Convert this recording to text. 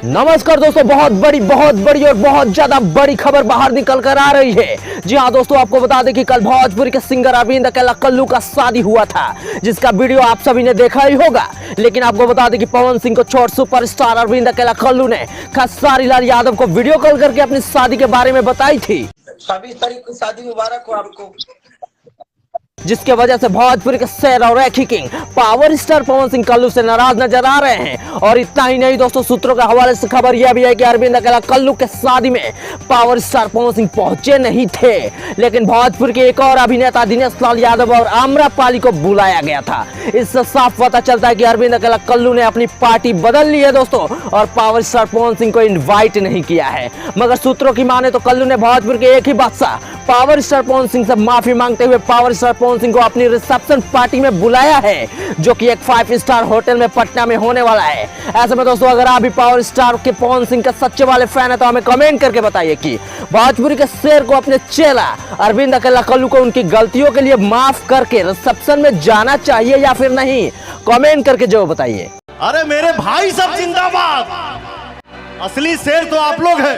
नमस्कार दोस्तों, बहुत बड़ी और बहुत ज्यादा बड़ी खबर बाहर निकल कर आ रही है। जी हाँ दोस्तों, आपको बता दें कि कल भोजपुरी के सिंगर अरविंद अकेला कल्लू का शादी हुआ था, जिसका वीडियो आप सभी ने देखा ही होगा। लेकिन आपको बता दें कि पवन सिंह को छोड़ सुपरस्टार अरविंद अकेला कल्लू ने खेसारी लाल यादव को वीडियो कॉल करके अपनी शादी के बारे में बताई थी। 26 तारीख को शादी मुबारक हो आपको। जिसके वजह से भोजपुरी के शेर और रैखी king power star Pawan Singh Kullu से नाराज नजर आ रहे हैं। और इतना ही नहीं दोस्तों, सूत्रों के हवाले से खबर यह भी है कि अरविंद अकेला कल्लू के शादी में पावर स्टार पवन सिंह पहुंचे नहीं थे, लेकिन भोजपुर के एक और अभिनेता दिनेश लाल यादव और आम्रपाली को बुलाया गया था। इससे साफ पता चलता है कि अरविंद अकेला कल्लू ने अपनी पार्टी बदल ली है दोस्तों, और पावर स्टार पवन सिंह को इन्वाइट नहीं किया है। मगर सूत्रों की माने तो कल्लू ने भोजपुर के एक ही बादशाह पावर स्टार पवन सिंह से माफी मांगते हुए पावर स्टार पवन सिंह को अपनी रिसेप्शन पार्टी में बुलाया है, जो कि एक 5 स्टार होटल में पटना में होने वाला है। ऐसे में दोस्तों, अगर आप भी पावर स्टार के पवन सिंह के सच्चे वाले फैन है तो हमें कमेंट करके बताइए कि भोजपुरी के शेर को अपने चेला अरविंद अकेला कल्लू को उनकी गलतियों के लिए माफ करके रिसेप्शन में जाना चाहिए या फिर नहीं। कमेंट करके जो बताइए। अरे मेरे भाई सब जिंदाबाद, असली शेर तो आप लोग हैं।